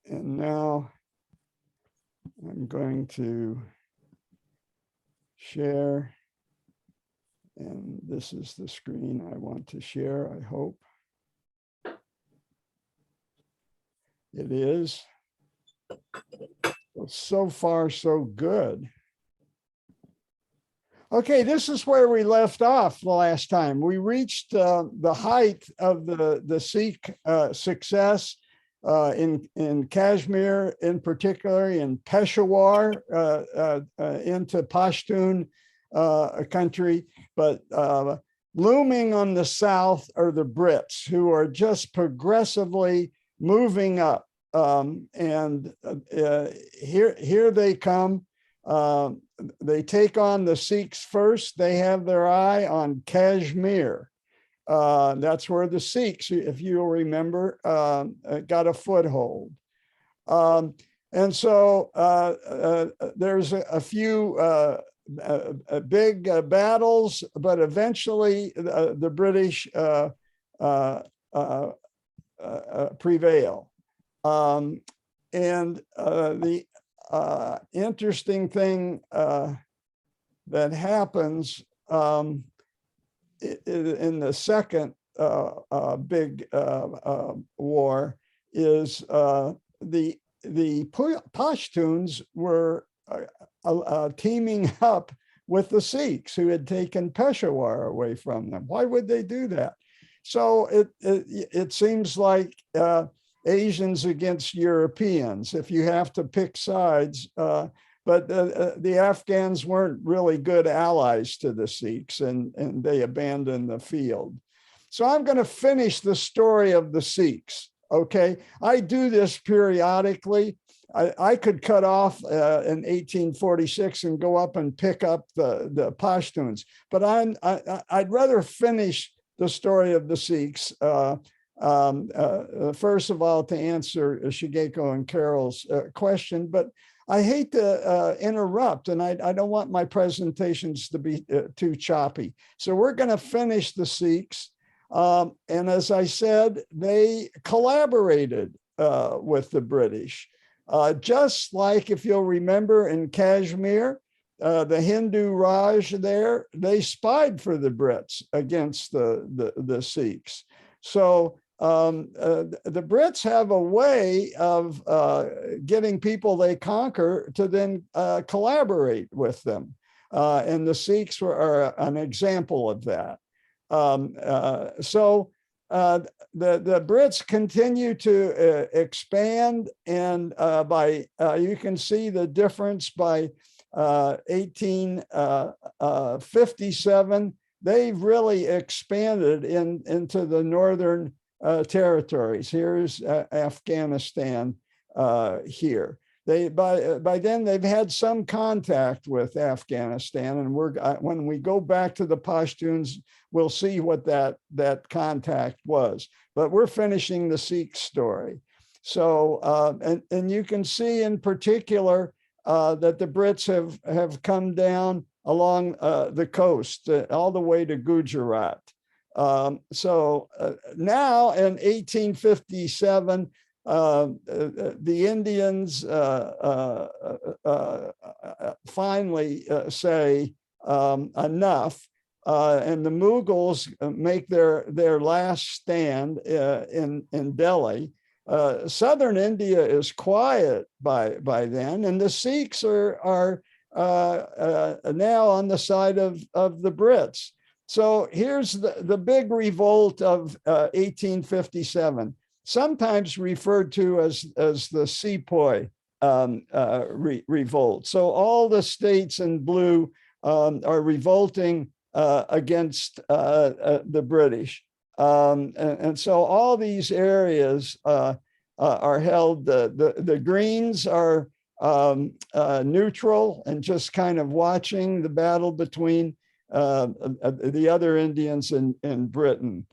And now I'm going to share. And this is the screen I want to share, I hope. It is. So far, so good. Okay, this is where we left off the last time. We reached the height of the Sikh success in Kashmir, in particular, in Peshawar, into Pashtun country. But looming on the south are the Brits, who are just progressively moving up. And here they come. They take on the Sikhs first. They have their eye on Kashmir. That's where the Sikhs, if you'll remember, got a foothold. And so there's a few big battles, but eventually the British prevail. And the interesting thing that happens in the second big war is the Pashtuns were teaming up with the Sikhs, who had taken Peshawar away from them. Why would they do that? So it seems like Asians against Europeans, if you have to pick sides. But the Afghans weren't really good allies to the Sikhs, and they abandoned the field. So I'm going to finish the story of the Sikhs, okay? I do this periodically. I could cut off in 1846 and go up and pick up the Pashtuns, but I'd rather finish the story of the Sikhs. First of all, to answer Shigeko and Carol's question, but I hate to interrupt, and I don't want my presentations to be too choppy. So we're going to finish the Sikhs. And as I said, they collaborated with the British. Just like, if you'll remember, in Kashmir, the Hindu Raj there, they spied for the Brits against the Sikhs. So the Brits have a way of getting people they conquer to then collaborate with them. And the Sikhs are an example of that. So the Brits continue to expand, and you can see the difference by 1857, they've really expanded into the northern territories. Here's Afghanistan here. By then they've had some contact with Afghanistan, and when we go back to the Pashtuns, we'll see what that contact was. But we're finishing the Sikh story. So and you can see in particular that the Brits have come down along the coast all the way to Gujarat. So now in 1857, the Indians finally say enough, and the Mughals make their last stand in Delhi. Southern India is quiet by then, and the Sikhs are now on the side of the Brits. So here's the big revolt of 1857, sometimes referred to as the Sepoy revolt. So all the states in blue are revolting against the British. And so all these areas are held. The Greens are neutral and just kind of watching the battle between the other Indians in Britain.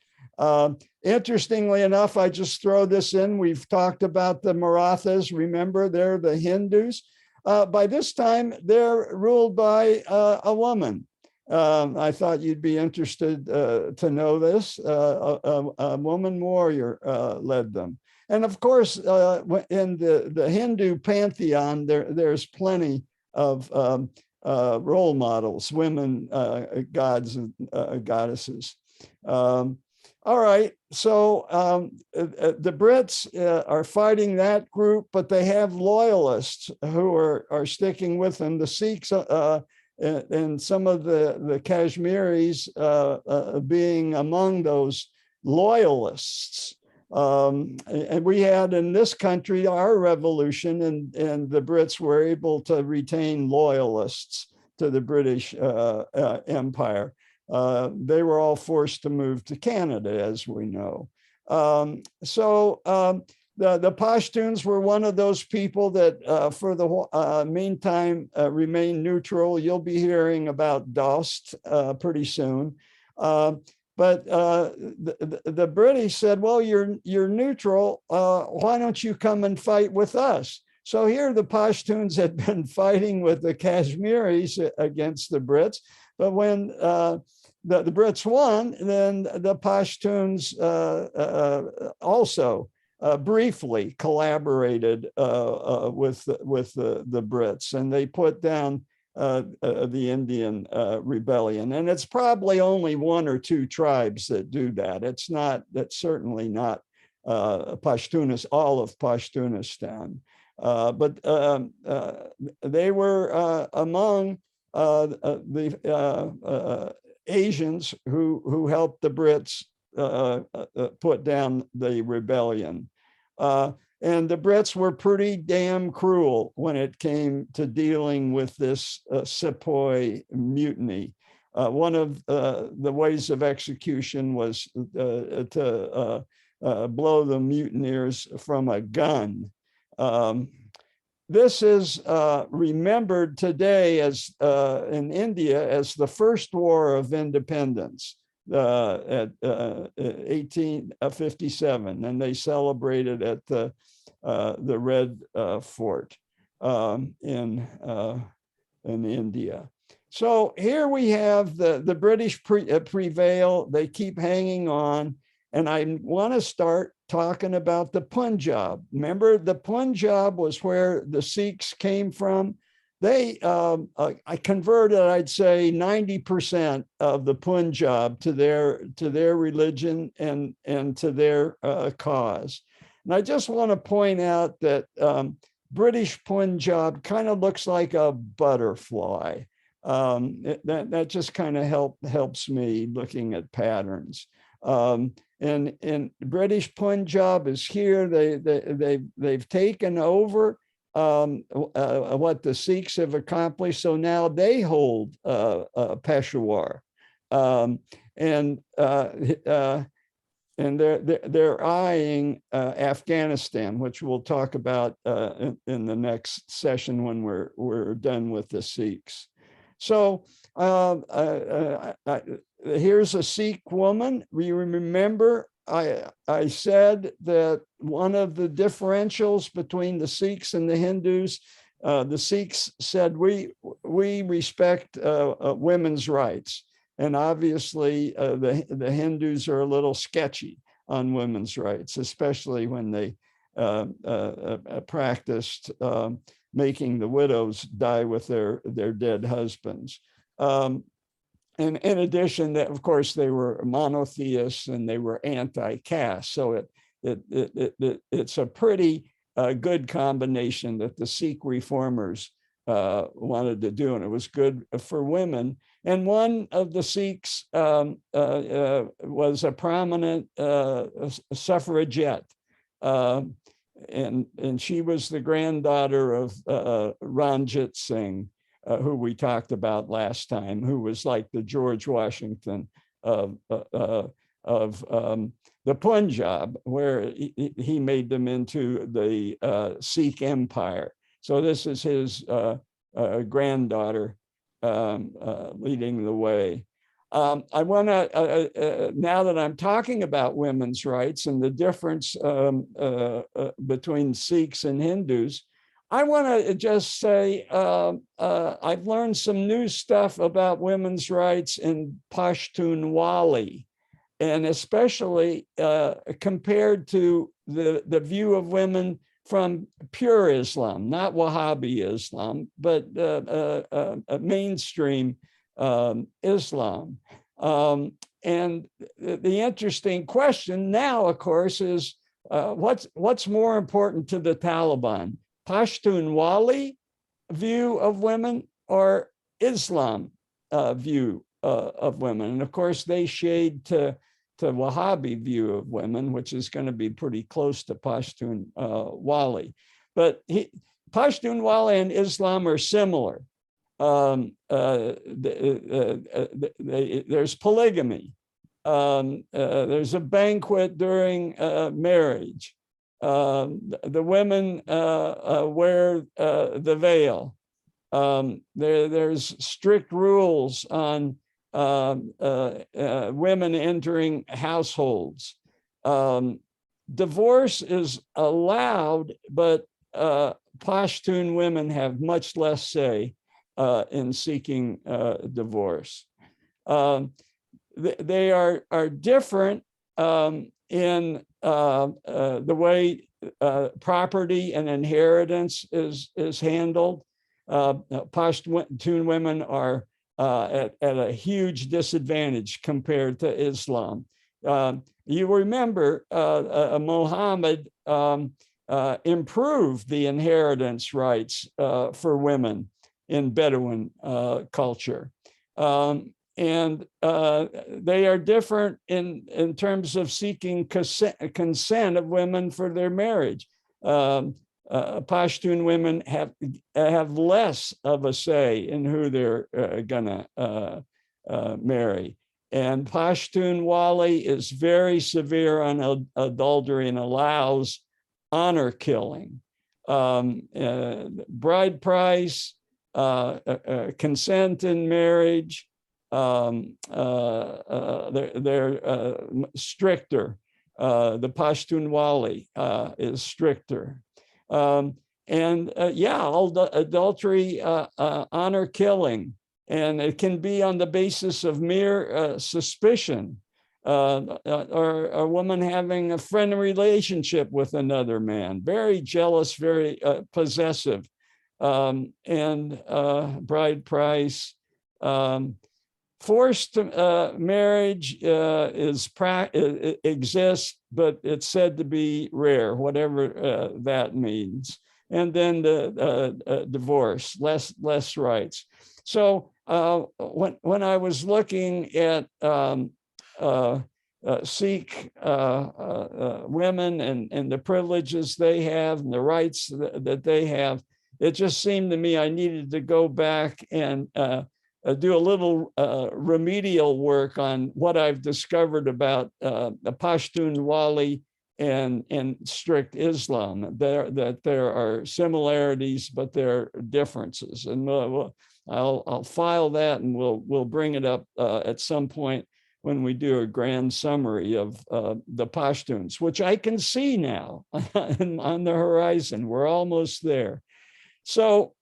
Interestingly enough, I just throw this in. We've talked about the Marathas. Remember, they're the Hindus. By this time, they're ruled by a woman. I thought you'd be interested to know this. A woman warrior led them. And of course, in the Hindu pantheon, there's plenty of role models, women gods and goddesses. All right, so the Brits are fighting that group, but they have loyalists who are sticking with them. The Sikhs and some of the Kashmiris being among those loyalists. And we had in this country our revolution, and the Brits were able to retain loyalists to the British Empire. They were all forced to move to Canada, as we know. The Pashtuns were one of those people that for the meantime remain neutral. You'll be hearing about Dost pretty soon. But the British said, well, you're neutral. Why don't you come and fight with us? So here the Pashtuns had been fighting with the Kashmiris against the Brits. But when the Brits won, then the Pashtuns also briefly collaborated with the Brits, and they put down the Indian rebellion. And it's probably only one or two tribes that do that. That's certainly not Pashtunis, all of Pashtunistan. But they were among the Asians who helped the Brits put down the rebellion. And the Brits were pretty damn cruel when it came to dealing with this Sepoy Mutiny. One of the ways of execution was to blow the mutineers from a gun. This is remembered today as in India as the first war of independence at 1857, and they celebrated at the Red Fort in India. So here we have the British prevail. They keep hanging on. And I want to start talking about the Punjab. Remember, the Punjab was where the Sikhs came from. They, I converted, I'd say 90% of the Punjab to their religion and to their cause. And I just want to point out that British Punjab kind of looks like a butterfly. That just kind of helps me looking at patterns. And British Punjab is here. They've taken over what the Sikhs have accomplished. So now they hold Peshawar, and they're eyeing Afghanistan, which we'll talk about in the next session when we're done with the Sikhs. So here's a Sikh woman. We remember I said that one of the differentials between the Sikhs and the Hindus, the Sikhs said we respect women's rights, and obviously the Hindus are a little sketchy on women's rights, especially when they practiced making the widows die with their dead husbands. And in addition, of course, they were monotheists and they were anti-caste. So it's a pretty good combination that the Sikh reformers wanted to do, and it was good for women. And one of the Sikhs was a prominent suffragette, and she was the granddaughter of Ranjit Singh, who we talked about last time, who was like the George Washington of the Punjab, where he made them into the Sikh Empire. So this is his granddaughter leading the way. I want to, now that I'm talking about women's rights and the difference between Sikhs and Hindus, I want to just say I've learned some new stuff about women's rights in Pashtunwali, and especially compared to the view of women from pure Islam, not Wahhabi Islam, but mainstream Islam. And the interesting question now, of course, is what's more important to the Taliban? Pashtunwali view of women or Islam view of women? And of course, they shade to Wahhabi view of women, which is going to be pretty close to Pashtunwali. But Pashtunwali and Islam are similar. There's polygamy. There's a banquet during marriage. The women wear the veil. There's strict rules on women entering households. Divorce is allowed, but Pashtun women have much less say in seeking divorce. They are different in the way property and inheritance is handled. Pashtun women are at a huge disadvantage compared to Islam. You remember Muhammad improved the inheritance rights for women in Bedouin culture. And they are different in terms of seeking consent of women for their marriage. Pashtun women have less of a say in who they're gonna marry. And Pashtunwali is very severe on adultery and allows honor killing. Bride price, consent in marriage, they're stricter. The Pashtunwali is stricter. Adultery, honor killing, and it can be on the basis of mere suspicion, or a woman having a friendly relationship with another man, very jealous, very possessive, and bride price. Forced marriage exists, but it's said to be rare, whatever that means. And then the divorce, less rights. So when I was looking at Sikh women and the privileges they have and the rights that they have, it just seemed to me I needed to go back and do a little remedial work on what I've discovered about the Pashtunwali and strict Islam. That there are similarities, but there are differences. And I'll file that, and we'll bring it up at some point when we do a grand summary of the Pashtuns, which I can see now on the horizon. We're almost there. So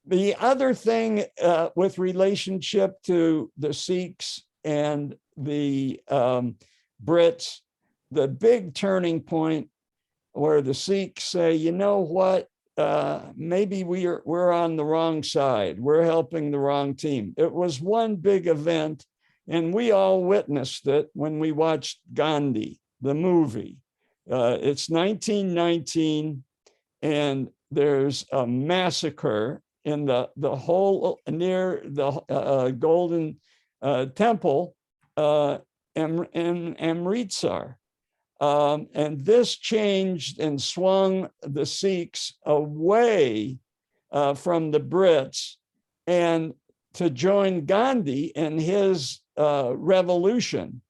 the other thing with relationship to the Sikhs and the Brits, the big turning point where the Sikhs say, you know what, maybe we're on the wrong side. We're helping the wrong team. It was one big event, and we all witnessed it when we watched Gandhi, the movie. It's 1919, and there's a massacre in the whole near the Golden Temple in Amritsar. And this changed and swung the Sikhs away from the Brits and to join Gandhi in his revolution.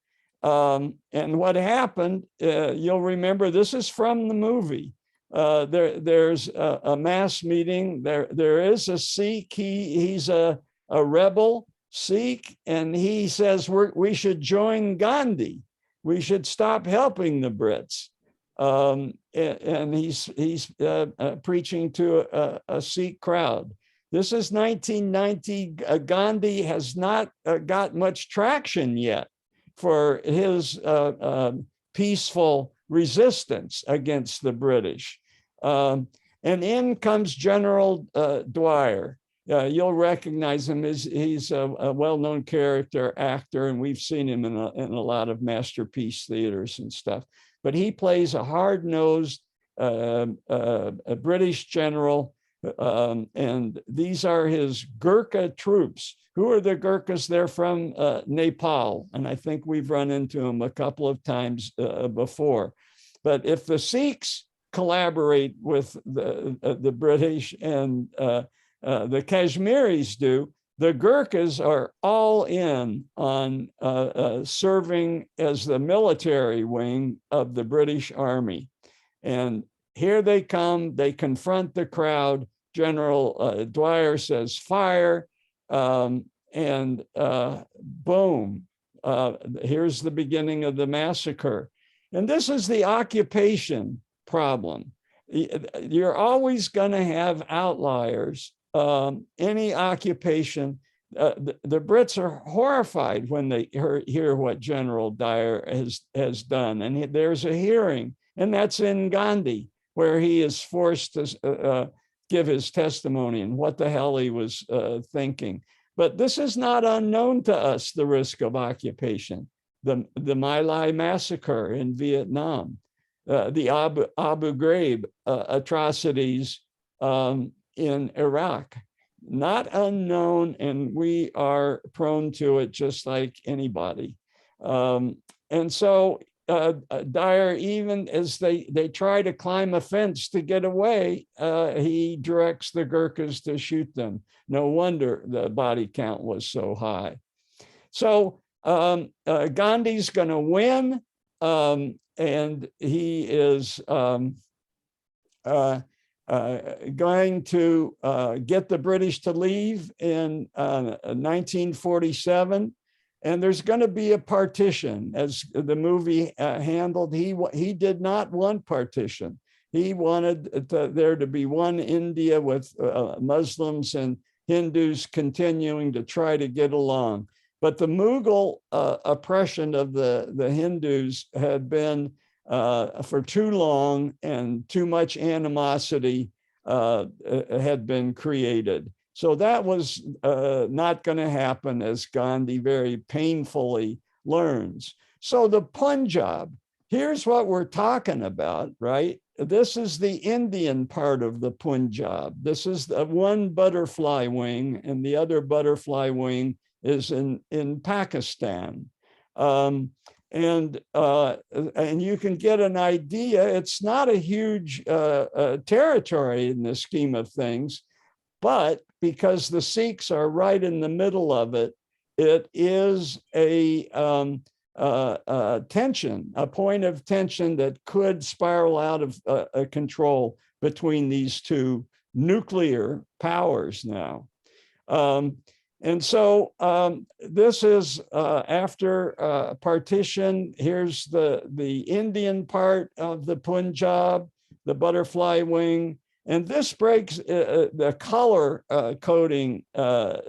And what happened, you'll remember, this is from the movie. There's a mass meeting. There is a Sikh. He's a rebel Sikh, and he says we should join Gandhi. We should stop helping the Brits. and he's preaching to a Sikh crowd. This is 1990. Gandhi has not got much traction yet for his peaceful resistance against the British. And in comes General Dwyer. You'll recognize him as he's a well-known character actor, and we've seen him in a lot of masterpiece theaters and stuff. But he plays a hard-nosed a British general, and these are his Gurkha troops. Who are the Gurkhas? They're from Nepal, and I think we've run into them a couple of times before. But if the Sikhs collaborate with the British and the Kashmiris do, the Gurkhas are all in on serving as the military wing of the British Army. And here they come, they confront the crowd. General Dwyer says, fire, and boom, here's the beginning of the massacre. And this is the occupation problem. You're always going to have outliers. Any occupation, the Brits are horrified when they hear what General Dwyer has done. And there's a hearing, and that's in Gandhi, where he is forced to give his testimony and what the hell he was thinking. But this is not unknown to us, the risk of occupation. The My Lai massacre in Vietnam, the Abu Ghraib atrocities in Iraq, not unknown, and we are prone to it just like anybody. And so Dyer, even as they try to climb a fence to get away, he directs the Gurkhas to shoot them. No wonder the body count was so high. So Gandhi's going to win, and he is going to get the British to leave in 1947. And there's going to be a partition, as the movie handled. He did not want partition. He wanted there to be one India with Muslims and Hindus continuing to try to get along. But the Mughal oppression of the Hindus had been for too long, and too much animosity had been created. So that was not going to happen, as Gandhi very painfully learns. So the Punjab, here's what we're talking about, right? This is the Indian part of the Punjab. This is the one butterfly wing, and the other butterfly wing is in Pakistan. And you can get an idea. It's not a huge territory in the scheme of things, but because the Sikhs are right in the middle of it, it is a tension, a point of tension that could spiral out of control between these two nuclear powers now. And so this is after partition. Here's the Indian part of the Punjab, the butterfly wing. And this breaks the color coding down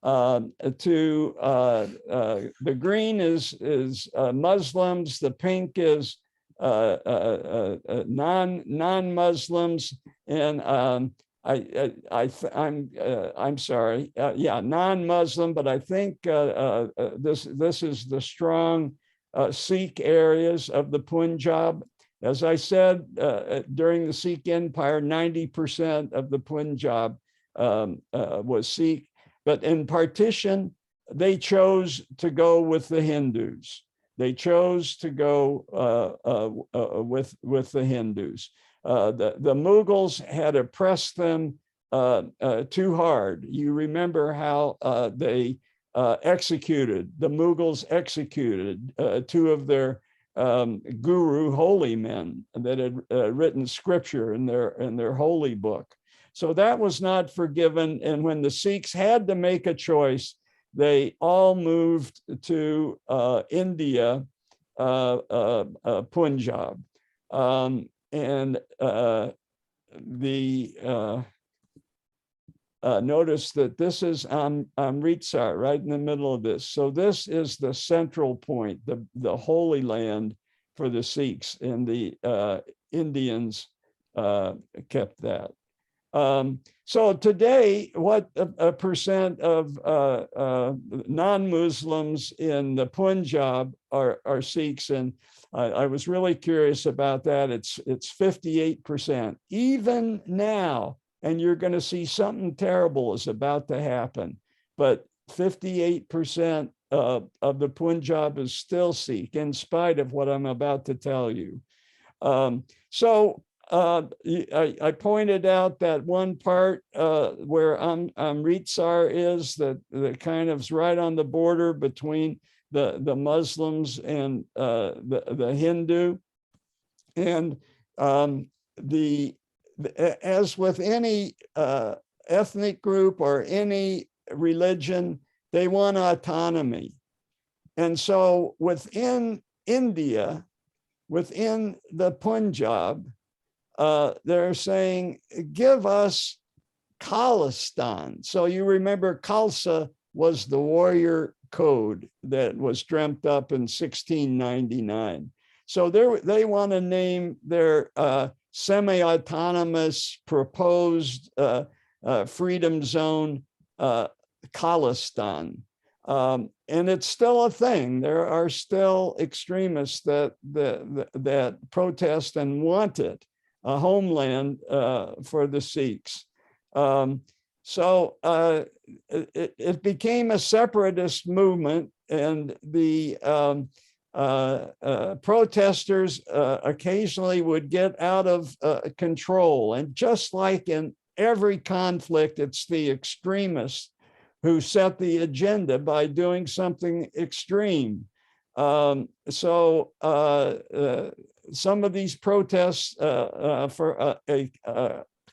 to the green is Muslims, the pink is non-Muslims, and I'm sorry, yeah, non-Muslim, but I think this is the strong Sikh areas of the Punjab. As I said, during the Sikh Empire, 90% of the Punjab was Sikh, but in partition, they chose to go with the Hindus. They chose to go with the Hindus. The Mughals had oppressed them too hard. You remember how the Mughals executed two of their guru holy men that had written scripture in their holy book. So that was not forgiven. And when the Sikhs had to make a choice, they all moved to India, Punjab. And notice that this is Amritsar, right in the middle of this. So this is the central point, the Holy Land for the Sikhs, and the Indians kept that. So today, what a percent of non-Muslims in the Punjab are Sikhs, and I was really curious about that. It's 58%. Even now, and you're going to see something terrible is about to happen, but 58% of the Punjab is still Sikh, in spite of what I'm about to tell you. I pointed out that one part where Amritsar is, that kind of is right on the border between the Muslims and the Hindu. And as with any ethnic group or any religion, they want autonomy. And so within India, within the Punjab, they're saying, give us Khalistan. So you remember Khalsa was the warrior code that was dreamt up in 1699. So they want to name their semi-autonomous proposed freedom zone Khalistan. And it's still a thing. There are still extremists that protest and want it, a homeland for the Sikhs. So it became a separatist movement, and the protesters occasionally would get out of control. And just like in every conflict, it's the extremists who set the agenda by doing something extreme. Some of these protests for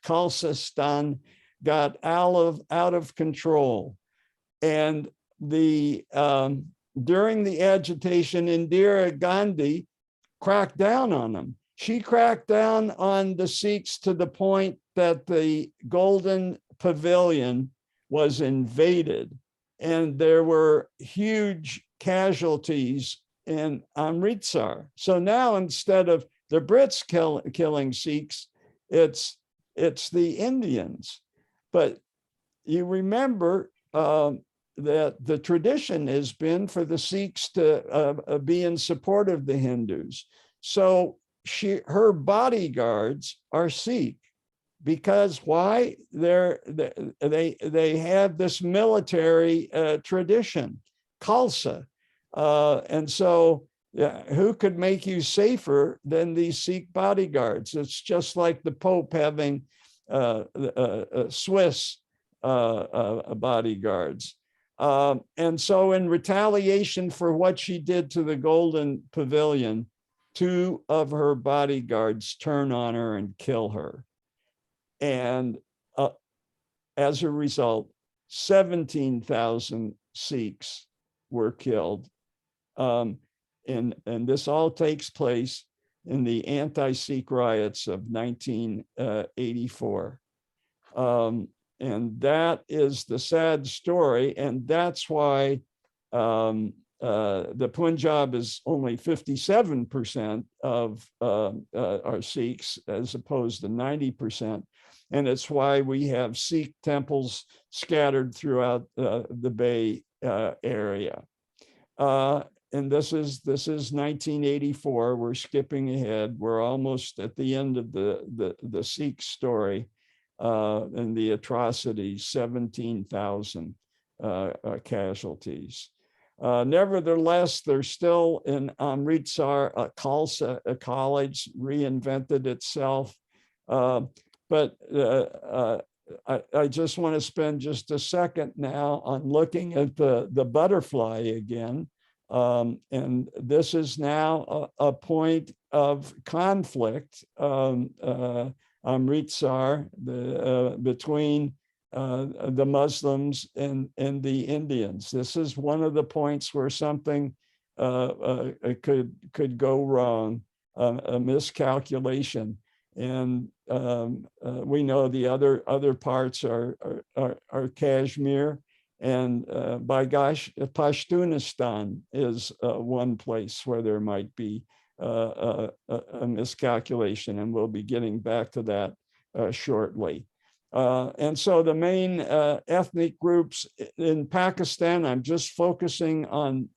Khalistan got out of control. And during the agitation, Indira Gandhi cracked down on them. She cracked down on the Sikhs to the point that the Golden Pavilion was invaded, and there were huge casualties in Amritsar. So now, instead of the Brits killing Sikhs, it's the Indians. But you remember that the tradition has been for the Sikhs to be in support of the Hindus. So her bodyguards are Sikh. Because why? They have this military tradition, Khalsa. And so who could make you safer than these Sikh bodyguards? It's just like the Pope having Swiss bodyguards. And so in retaliation for what she did to the Golden Pavilion, 2 of her bodyguards turn on her and kill her. And as a result, 17,000 Sikhs were killed. And this all takes place in the anti-Sikh riots of 1984. And that is the sad story. And that's why the Punjab is only 57% of our Sikhs, as opposed to 90%. And it's why we have Sikh temples scattered throughout the Bay area. And this is 1984. We're skipping ahead. We're almost at the end of the Sikh story and the atrocities, 17,000 casualties. Nevertheless, there's still in Amritsar, Khalsa college reinvented itself. But I just want to spend just a second now on looking at the butterfly again. And this is now a point of conflict, Amritsar, between the Muslims and the Indians. This is one of the points where something could go wrong. a miscalculation. And we know the other parts are Kashmir, and by gosh, Pashtunistan is one place where there might be a miscalculation, and we'll be getting back to that shortly. And so the main ethnic groups in Pakistan, I'm just focusing on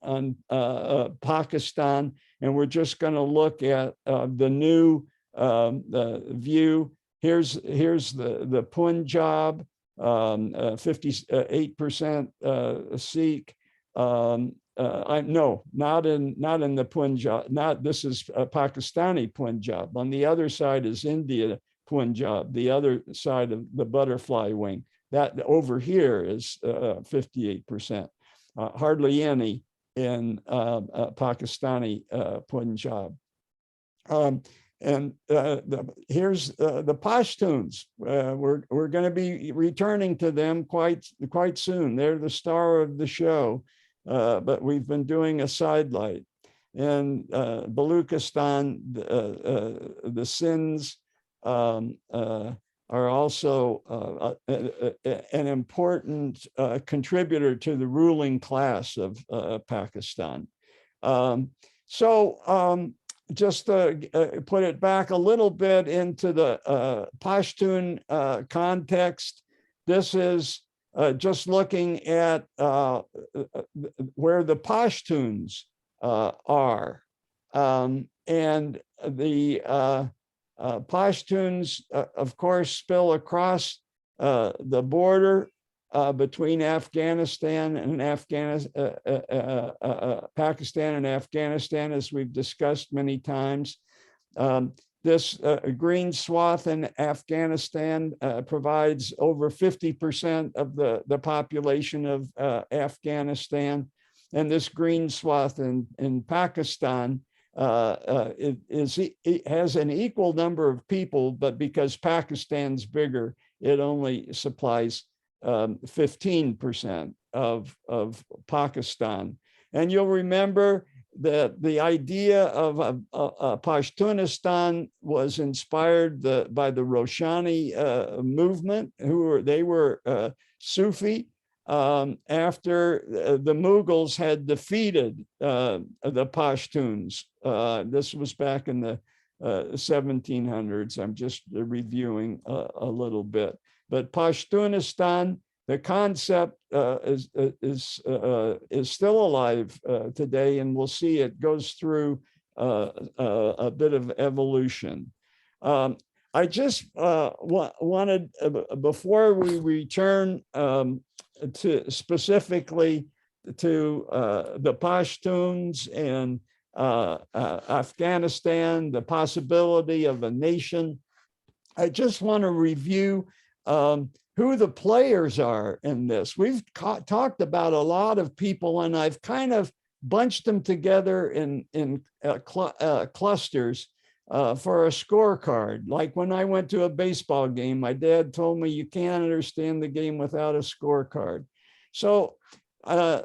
Pakistan, and we're just going to look at the new view. Here's the Punjab, 58% Sikh. No, not in the Punjab. This is Pakistani Punjab. On the other side is India Punjab, the other side of the butterfly wing. That over here is 58%. Hardly any in Pakistani Punjab. Here's the Pashtuns. We're going to be returning to them quite soon. They're the star of the show, but we've been doing a sidelight. And Baluchistan, the Sinds are also an important contributor to the ruling class of Pakistan. Just to put it back a little bit into the Pashtun context, this is just looking at where the Pashtuns are. And the Pashtuns, of course, spill across the border between Afghanistan and Pakistan and Afghanistan, as we've discussed many times. This green swath in Afghanistan provides over 50% of the population of Afghanistan. And this green swath in Pakistan it has an equal number of people, but because Pakistan's bigger, it only supplies 15% of Pakistan. And you'll remember that the idea of Pashtunistan was inspired by the Roshani movement, they were Sufi, after the Mughals had defeated the Pashtuns. This was back in the 1700s. I'm just reviewing a little bit. But Pashtunistan, the concept is still alive today, and we'll see it goes through a bit of evolution. I just wanted, before we return to specifically to the Pashtuns and Afghanistan, the possibility of a nation, I just want to review who the players are in this. We've talked about a lot of people, and I've kind of bunched them together in clusters for a scorecard. Like when I went to a baseball game, my dad told me you can't understand the game without a scorecard. So I'm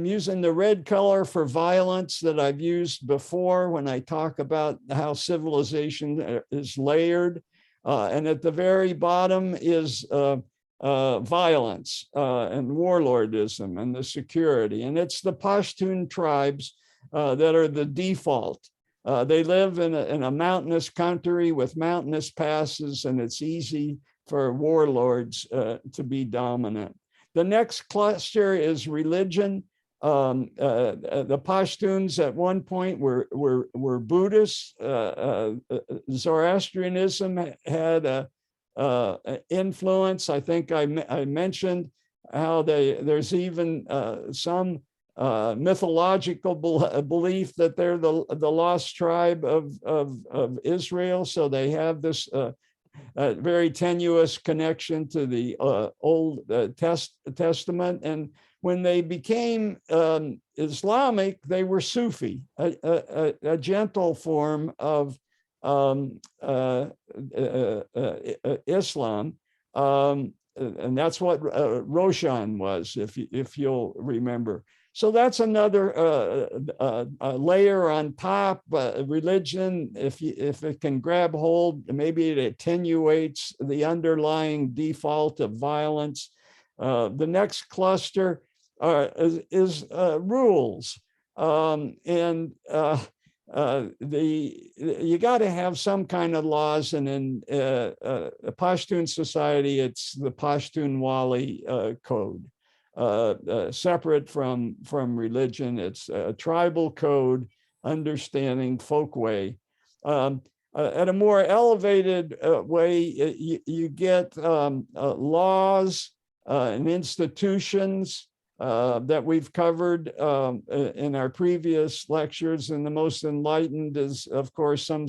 using the red color for violence that I've used before when I talk about how civilization is layered. And at the very bottom is violence and warlordism and the security. And it's the Pashtun tribes that are the default. They live in a mountainous country with mountainous passes, and it's easy for warlords to be dominant. The next cluster is religion. The Pashtuns at one point were Buddhists. Zoroastrianism had an influence. I think I mentioned how there's even some mythological belief that they're the lost tribe of Israel. So they have this very tenuous connection to the Old Testament. And when they became Islamic, they were Sufi, a gentle form of Islam. And that's what Roshan was, if you'll remember. So that's another layer on top. Religion, if it can grab hold, maybe it attenuates the underlying default of violence. The next cluster is rules. You got to have some kind of laws, and in a Pashtun society, it's the Pashtunwali code, separate from religion. It's a tribal code, understanding folkway. At a more elevated way, you get laws and institutions that we've covered in our previous lectures. And the most enlightened is, of course, some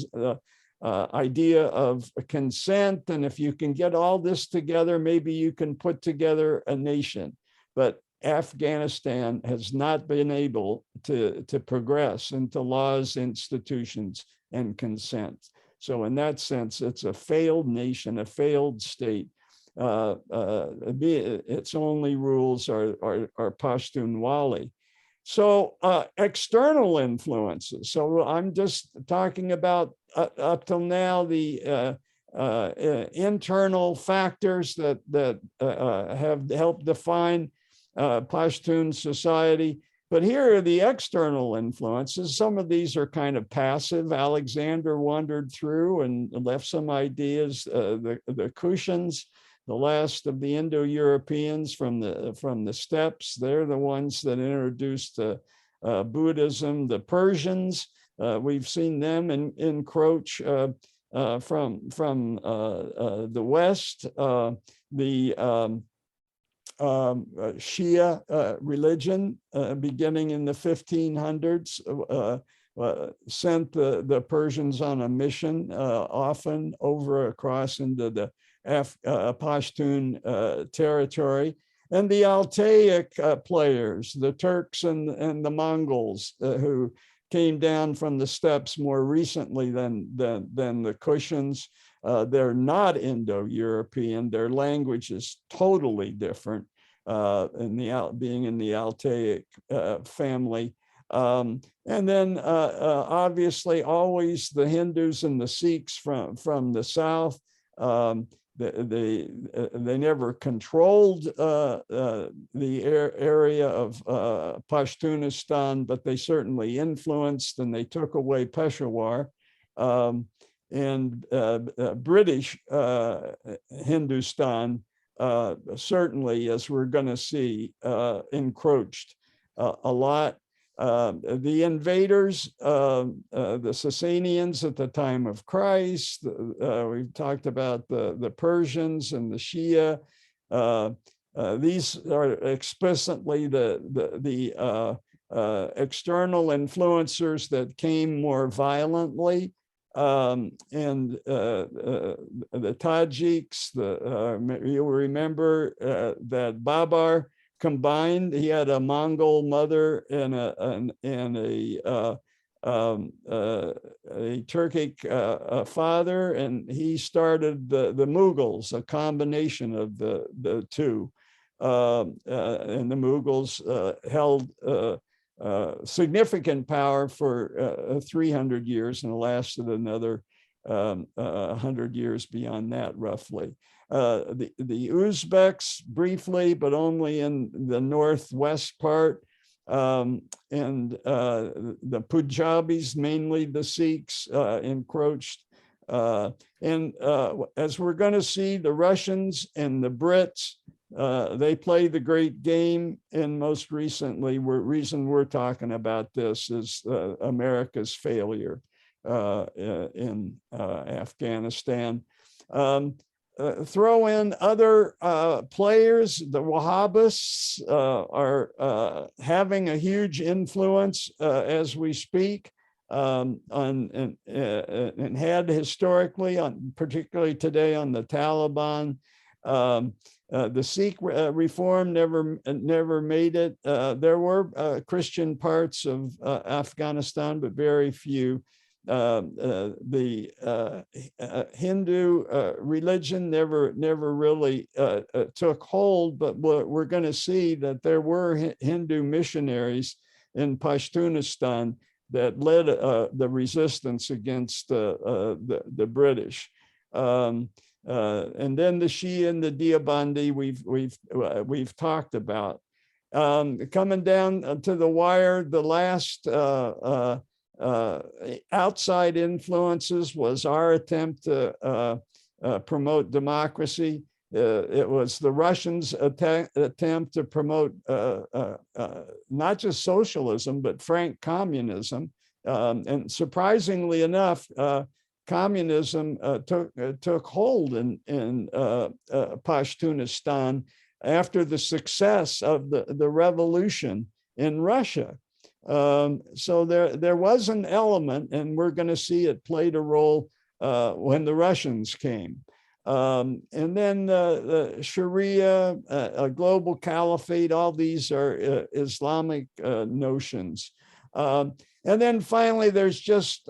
idea of consent. And if you can get all this together, maybe you can put together a nation. But Afghanistan has not been able to progress into laws, institutions, and consent. So in that sense, it's a failed nation, a failed state. Its only rules are Pashtunwali. So external influences. So I'm just talking about up till now the internal factors that have helped define Pashtun society. But here are the external influences. Some of these are kind of passive. Alexander wandered through and left some ideas. The Kushans, the last of the Indo-Europeans from the steppes, they're the ones that introduced Buddhism. The Persians, we've seen them encroach from the West. The Shia religion, beginning in the 1500s, sent the Persians on a mission, often across into the Pashtun territory. And the Altaic players, the Turks and the Mongols, who came down from the steppes more recently than the Kushans. They're not Indo-European. Their language is totally different, being in the Altaic family. And then obviously always the Hindus and the Sikhs from the south. They never controlled the area of Pashtunistan, but they certainly influenced, and they took away Peshawar. And British Hindustan certainly, as we're going to see, encroached a lot. The invaders, the Sassanians at the time of Christ, we've talked about the Persians and the Shia. These are explicitly the external influencers that came more violently. And the Tajiks, you'll remember that Babar combined. He had a Mongol mother and a Turkic father, and he started the Mughals, a combination of the two. And the Mughals held significant power for 300 years and lasted another 100 years beyond that, roughly. The Uzbeks briefly, but only in the northwest part, and the Punjabis, mainly the Sikhs, encroached. And as we're going to see, the Russians and the Brits, they play the great game. And most recently, reason we're talking about this is America's failure in Afghanistan. Throw in other players. The Wahhabists are having a huge influence as we speak, and had historically, particularly today, on the Taliban. The Sikh reform never made it. There were Christian parts of Afghanistan, but very few. Hindu religion never really took hold, but we're going to see that there were Hindu missionaries in Pashtunistan that led the resistance against the British. And then the Shia and the Deobandi we've talked about. Coming down to the wire, the last outside influences was our attempt to promote democracy. It was the Russians' attempt to promote not just socialism, but frank communism. And surprisingly enough, communism took hold in Pashtunistan after the success of the revolution in Russia. So there was an element, and we're going to see it played a role when the Russians came. And then the Sharia, a global caliphate, all these are Islamic notions. And then finally, there's just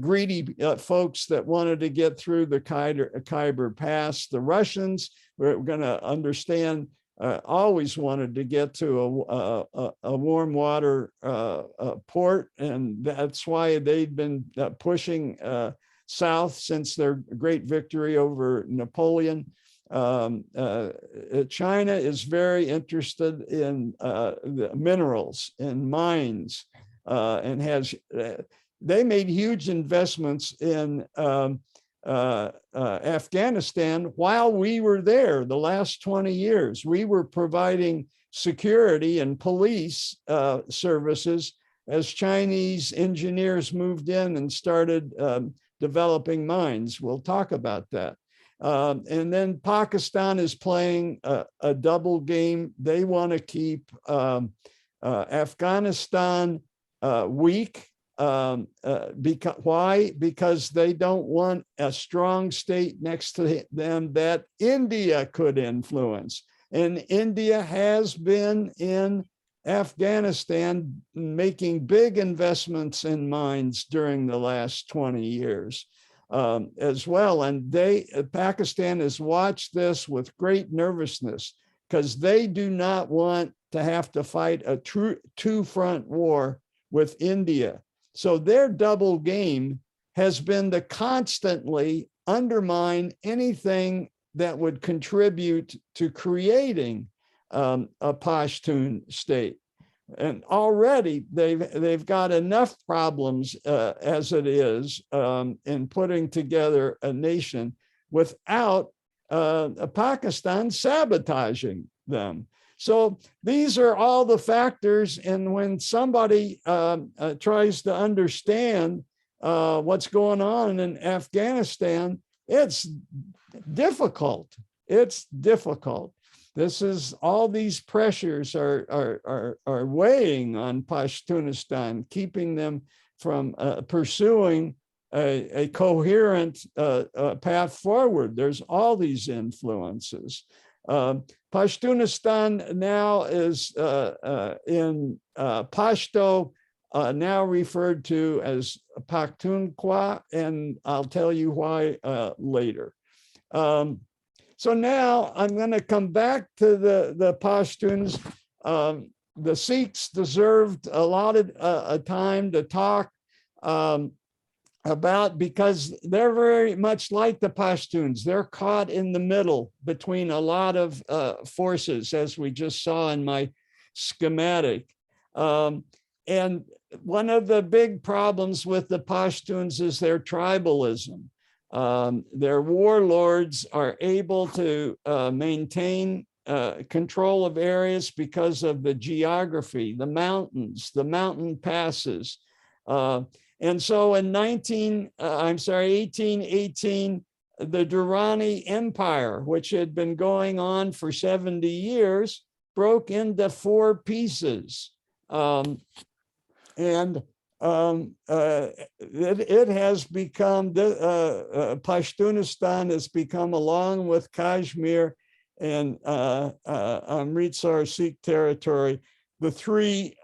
greedy folks that wanted to get through the Khyber Pass. The Russians were going to understand, always wanted to get to a warm water port, and that's why they'd been pushing south since their great victory over Napoleon. China is very interested in the minerals and mines, and they made huge investments in Afghanistan while we were there. The last 20 years, we were providing security and police services as Chinese engineers moved in and started developing mines. We'll talk about that. And then Pakistan is playing a double game. They want to keep Afghanistan weak. Why? Because they don't want a strong state next to them that India could influence. And India has been in Afghanistan making big investments in mines during the last 20 years as well. And Pakistan has watched this with great nervousness because they do not want to have to fight a two-front war with India. So their double game has been to constantly undermine anything that would contribute to creating a Pashtun state. And already they've got enough problems as it is in putting together a nation without Pakistan sabotaging them. So these are all the factors, and when somebody tries to understand what's going on in Afghanistan, it's difficult. It's difficult. This is all these pressures are weighing on Pashtunistan, keeping them from pursuing a coherent path forward. There's all these influences. Pashtunistan now is in Pashto, now referred to as Pakhtunkhwa, and I'll tell you why later. So now I'm going to come back to the Pashtuns. The Sikhs deserved a lot of time to talk about, because they're very much like the Pashtuns. They're caught in the middle between a lot of forces, as we just saw in my schematic. And one of the big problems with the Pashtuns is their tribalism. Their warlords are able to maintain control of areas because of the geography, the mountains, the mountain passes. And so in 1818, the Durrani Empire, which had been going on for 70 years, broke into 4 pieces. It has become, Pashtunistan has become, along with Kashmir and Amritsar Sikh territory, the 3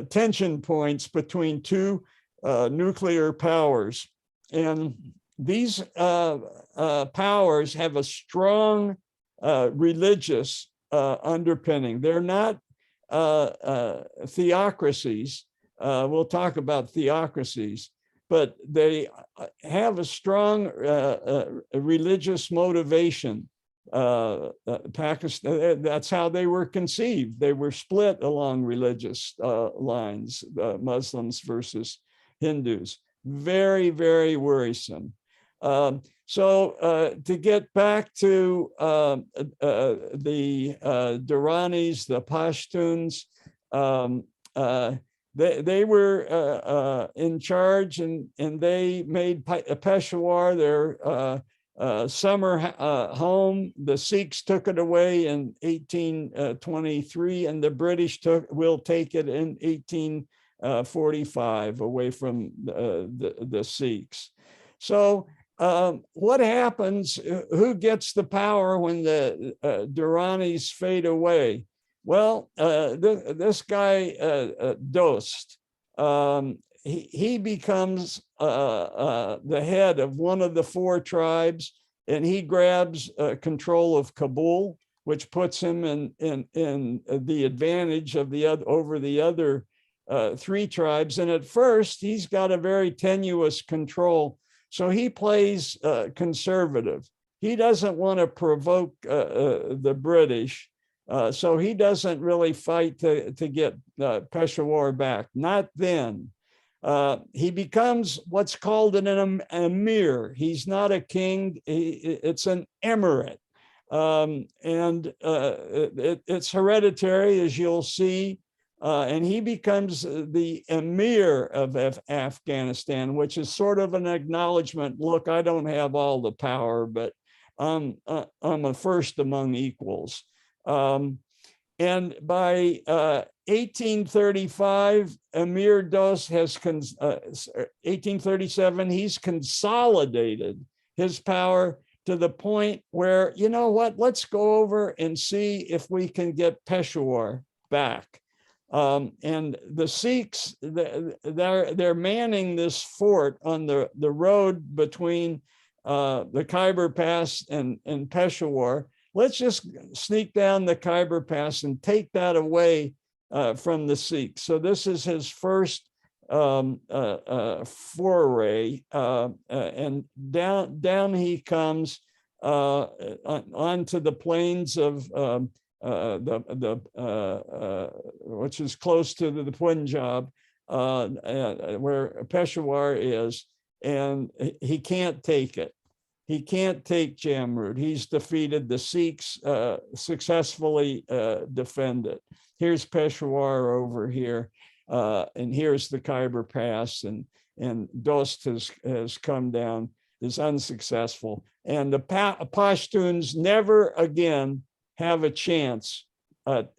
tension points between 2 nuclear powers. And these powers have a strong religious underpinning. They're not theocracies. We'll talk about theocracies, but they have a strong religious motivation. Pakistan, that's how they were conceived. They were split along religious lines, Muslims versus Hindus. Very, very worrisome. So to get back to the Duranis, the Pashtuns, they were in charge, and they made Peshawar their summer home. The Sikhs took it away in 1823, and the British will take it in 1845 away from the Sikhs. So what happens? Who gets the power when the Duranis fade away? Well, this guy Dost, he becomes the head of one of the four tribes, and he grabs control of Kabul, which puts him in the advantage of over the other three tribes. And at first, he's got a very tenuous control. So he plays conservative. He doesn't want to provoke the British. So he doesn't really fight to get Peshawar back. Not then. He becomes what's called an emir. He's not a king. It's an emirate. It's hereditary, as you'll see. And he becomes the Emir of Afghanistan, which is sort of an acknowledgement. Look, I don't have all the power, but I'm a first among equals. And by 1835, Emir Dost has, 1837, he's consolidated his power to the point where, you know what, let's go over and see if we can get Peshawar back. And the Sikhs, they're manning this fort on the road between the Khyber Pass and Peshawar. Let's just sneak down the Khyber Pass and take that away from the Sikhs. So this is his first foray, and down he comes onto the plains of which is close to the Punjab, where Peshawar is, and he can't take it. He can't take Jamrud. He's defeated. The Sikhs successfully defend it. Here's Peshawar over here, and here's the Khyber Pass, and Dost has come down, is unsuccessful. And the Pashtuns never again have a chance at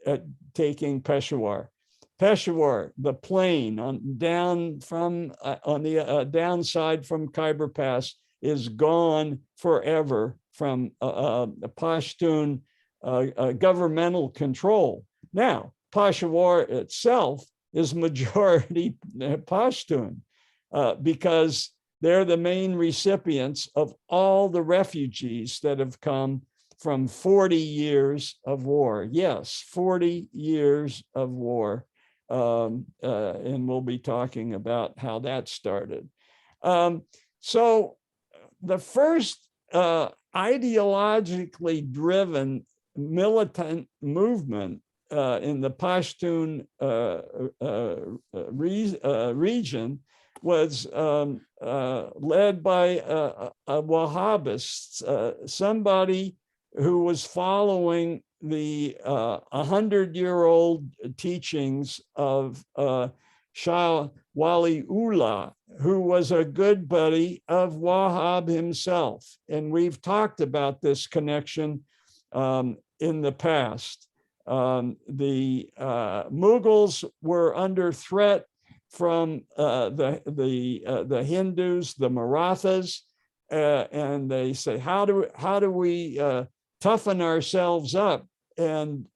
taking Peshawar. Peshawar, the plain on the downside from Khyber Pass, is gone forever from Pashtun governmental control. Now, Peshawar itself is majority Pashtun because they're the main recipients of all the refugees that have come from 40 years of war. Yes, 40 years of war. And we'll be talking about how that started. So the first ideologically driven militant movement in the Pashtun region was led by Wahhabists, somebody who was following the 100-year-old teachings of Shah Waliullah, who was a good buddy of Wahhab himself. And we've talked about this connection in the past. The Mughals were under threat from the Hindus, the Marathas, and they say, how do we toughen ourselves up and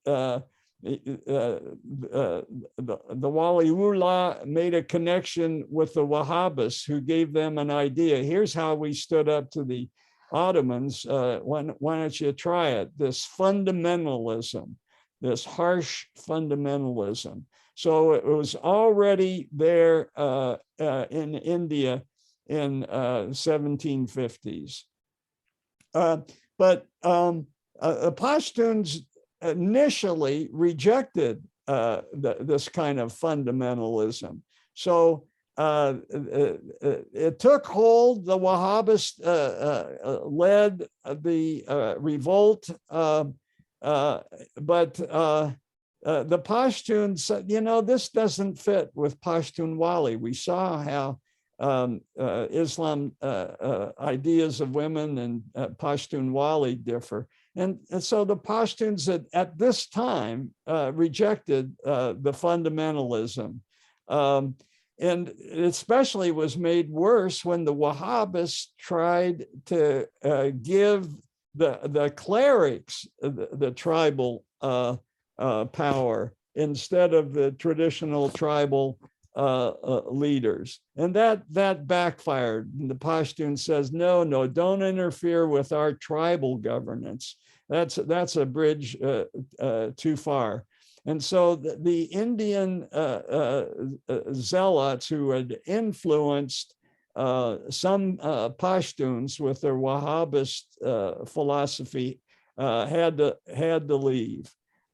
Waliullah made a connection with the Wahhabis, who gave them an idea. Here's how we stood up to the Ottomans. Why don't you try it? This fundamentalism, this harsh fundamentalism. So it was already there in India in 1750s. But the Pashtuns initially rejected this kind of fundamentalism. So it took hold. The Wahhabis led the revolt, but the Pashtuns said, you know, this doesn't fit with Pashtunwali. We saw how Islam ideas of women and Pashtunwali differ. And so the Pashtuns at this time rejected the fundamentalism. And it especially was made worse when the Wahhabis tried to give the clerics the tribal power instead of the traditional tribal leaders. And that backfired. And the Pashtun says, no, don't interfere with our tribal governance. That's a bridge too far. And so the Indian zealots who had influenced some Pashtuns with their Wahhabist philosophy had to leave.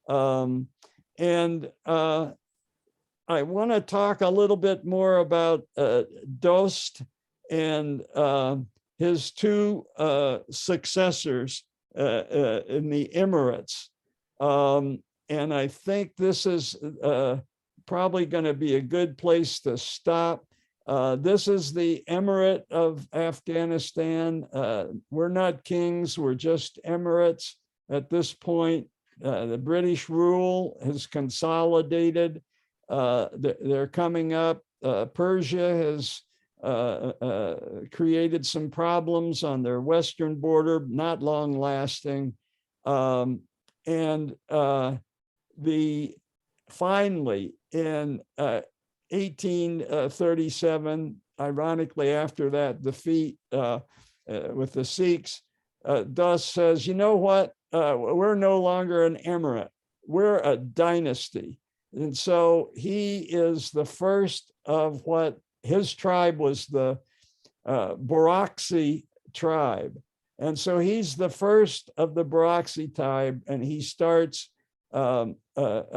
I want to talk a little bit more about Dost and his two successors in the Emirates. And I think this is probably going to be a good place to stop. This is the Emirate of Afghanistan. We're not kings, we're just emirates at this point. The British rule has consolidated. They're coming up. Persia has created some problems on their western border, not long lasting. Finally, in 1837, ironically after that defeat with the Sikhs, Dost says, you know what? We're no longer an emirate. We're a dynasty. And so he is the first of what his tribe was, the Baraksi tribe. And so he's the first of the Baraksi tribe, and he starts a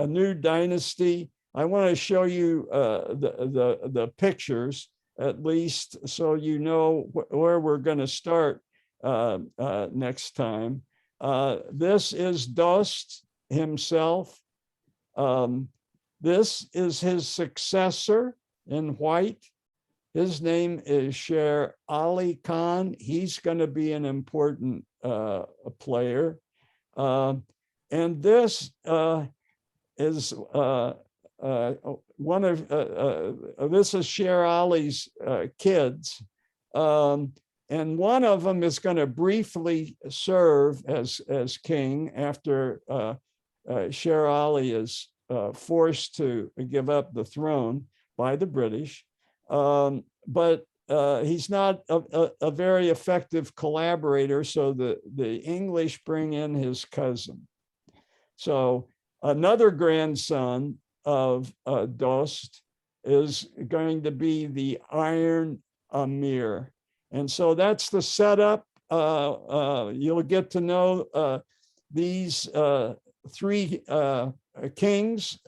new dynasty. I want to show you the pictures, at least, so you know where we're going to start next time. This is Dost himself. This is his successor in white. His name is Sher Ali Khan. He's going to be an important player. And this is one of, this is Sher Ali's kids. And one of them is going to briefly serve as king after Sher Ali is forced to give up the throne by the British. But he's not a very effective collaborator, so the English bring in his cousin. So another grandson of Dost is going to be the Iron Emir. And so that's the setup. You'll get to know these three kings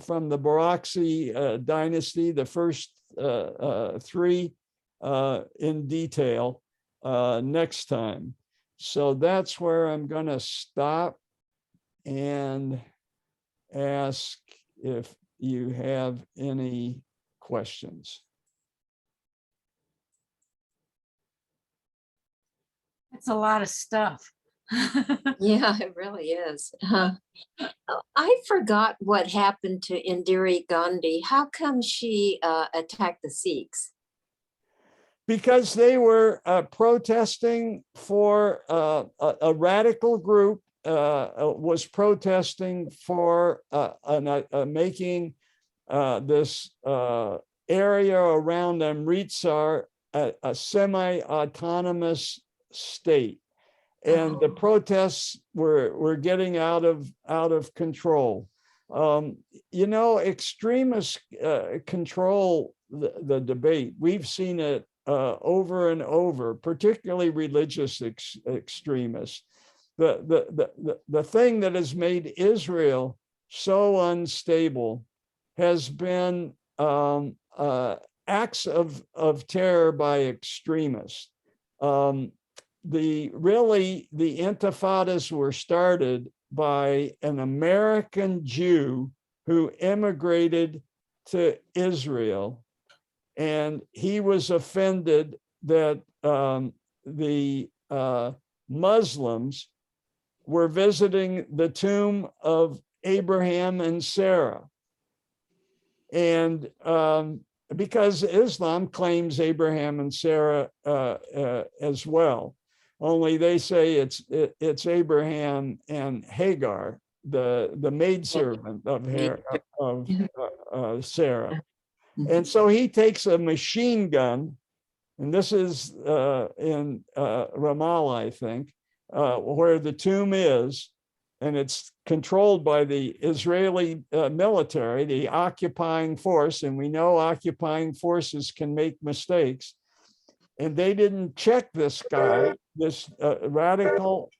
from the Baraksi dynasty, the first three in detail next time. So that's where I'm going to stop and ask if you have any questions. That's a lot of stuff. Yeah, it really is. I forgot what happened to Indira Gandhi. How come she attacked the Sikhs? Because they were protesting for a radical group was protesting for making this area around Amritsar a semi-autonomous state. And the protests were getting out of control. Extremists control the debate. We've seen it over and over, particularly religious extremists. The thing that has made Israel so unstable has been acts of terror by extremists. The intifadas were started by an American Jew who immigrated to Israel, and he was offended that the Muslims were visiting the tomb of Abraham and Sarah. And because Islam claims Abraham and Sarah as well, only they say it's Abraham and Hagar, the maidservant of Sarah. And so he takes a machine gun, and this is in Ramallah, I think, where the tomb is, and it's controlled by the Israeli military, the occupying force, and we know occupying forces can make mistakes. And they didn't check this guy, this radical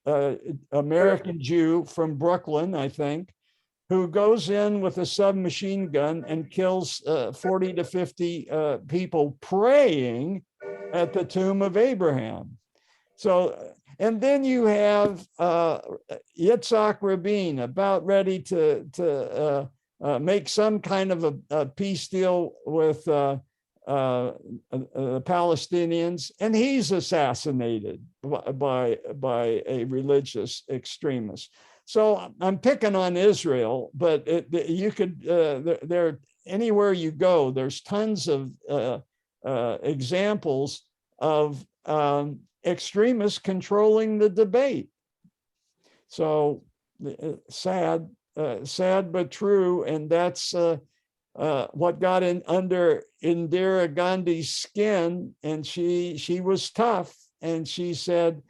American Jew from Brooklyn, I think, who goes in with a submachine gun and kills 40 to 50 people praying at the tomb of Abraham. So, and then you have Yitzhak Rabin about ready to make some kind of a peace deal with the Palestinians, and he's assassinated by a religious extremist. So I'm picking on Israel, but you could there anywhere you go, there's tons of examples of extremists controlling the debate. So sad but true, and that's what got under Indira Gandhi's skin, and she was tough, and she said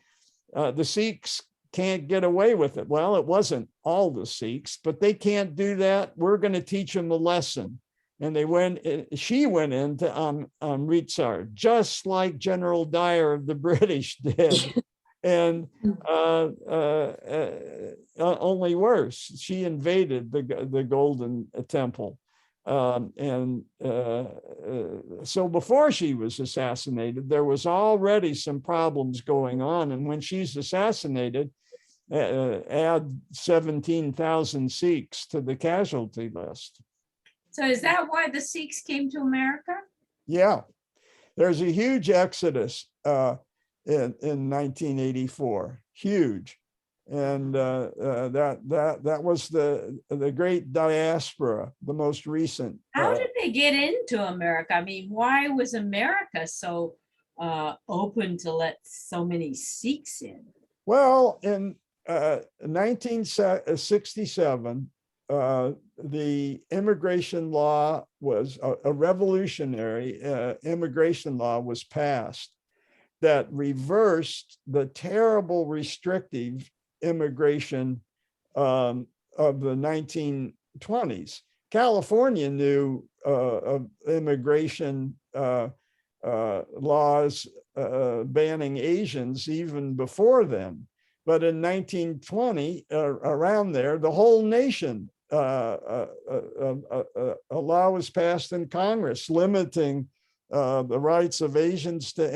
the Sikhs can't get away with it. Well, it wasn't all the Sikhs, but they can't do that. We're going to teach them a lesson. And she went into Amritsar, just like General Dyer of the British did. And only worse, she invaded the Golden Temple. So before she was assassinated, there was already some problems going on. And when she's assassinated, add 17,000 Sikhs to the casualty list. So is that why the Sikhs came to America? Yeah, there's a huge exodus in 1984, huge. And that was the great diaspora, the most recent. How did they get into America? I mean, why was America so open to let so many Sikhs in? Well, in 1967, the immigration law was a revolutionary immigration law was passed that reversed the terrible restrictive immigration of the 1920s. California knew of immigration laws banning Asians even before then. But in 1920, around there, the whole nation, a law was passed in Congress limiting the rights of Asians to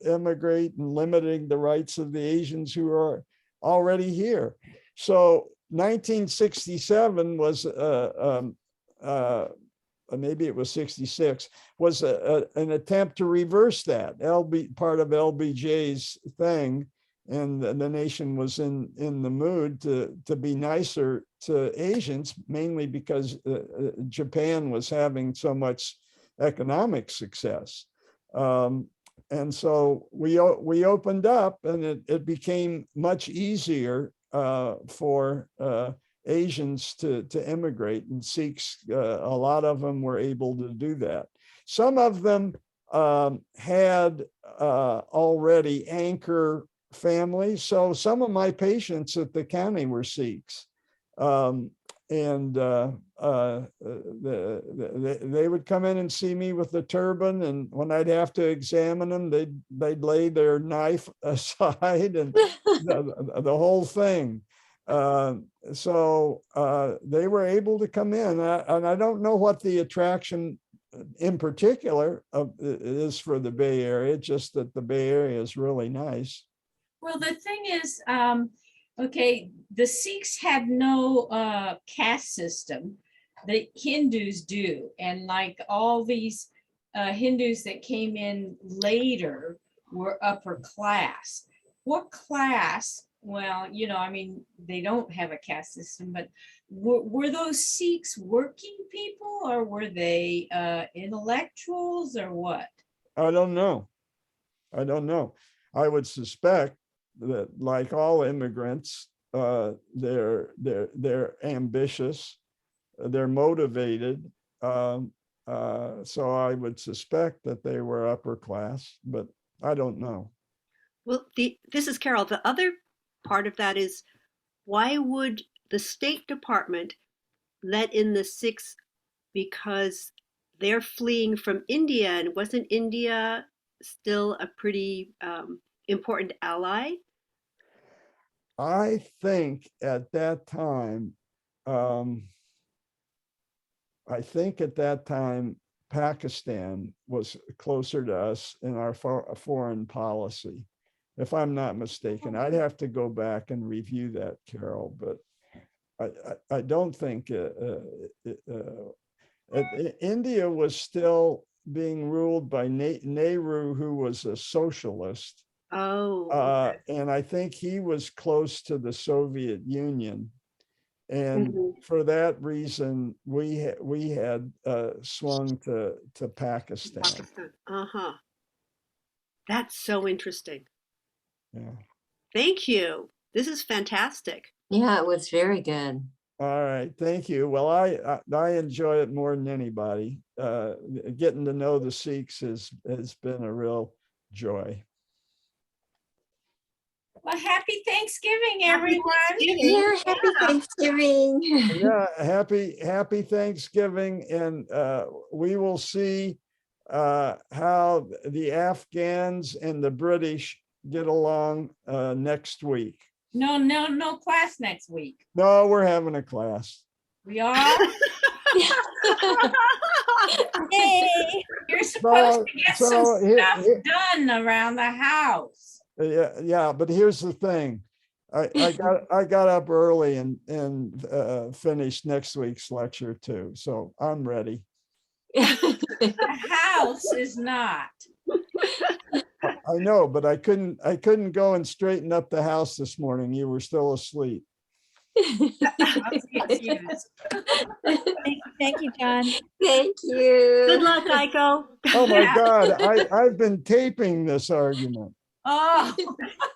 immigrate and limiting the rights of the Asians who are already here. So 1967 was, maybe it was 66, was an attempt to reverse that. Part of LBJ's thing. And the nation was in the mood to be nicer to Asians, mainly because Japan was having so much economic success. And so we opened up, and it became much easier for Asians to immigrate, and Sikhs, a lot of them were able to do that. Some of them had already anchor families. So some of my patients at the county were Sikhs. And they would come in and see me with the turban, and when I'd have to examine them, they'd lay their knife aside and the whole thing. So they were able to come in, and I don't know what the attraction in particular is for the Bay Area, just that the Bay Area is really nice. Well, the thing is, okay, the Sikhs have no caste system. The Hindus do. And like all these Hindus that came in later were upper class. What class? Well, you know, I mean, they don't have a caste system, but were those Sikhs working people, or were they intellectuals, or what? I don't know. I don't know. I would suspect that, like all immigrants, they're ambitious, they're motivated. So I would suspect that they were upper class, but I don't know. Well, this is Carol. The other part of that is, why would the State Department let in the Sikhs? Because they're fleeing from India, and wasn't India still a pretty important ally? I think at that time, Pakistan was closer to us in our foreign policy, if I'm not mistaken. I'd have to go back and review that, Carol, but I don't think India was still being ruled by Nehru, who was a socialist. Oh. And I think he was close to the Soviet Union. And for that reason, we had swung to Pakistan. Uh-huh. That's so interesting. Yeah. Thank you. This is fantastic. Yeah, it was very good. All right, thank you. Well, I enjoy it more than anybody. Getting to know the Sikhs has been a real joy. Well, happy Thanksgiving, everyone. Yeah, happy Thanksgiving. Yeah, happy Thanksgiving, and we will see how the Afghans and the British get along next week. No class next week. No, we're having a class. We are. Yay! You're supposed to get some stuff done around the house. Yeah, but here's the thing. I got up early and finished next week's lecture too, so I'm ready. The house is not. I know, but I couldn't go and straighten up the house this morning. You were still asleep. Thank you, John. Thank you. Good luck, Aiko. Oh my God, I've been taping this argument. Oh,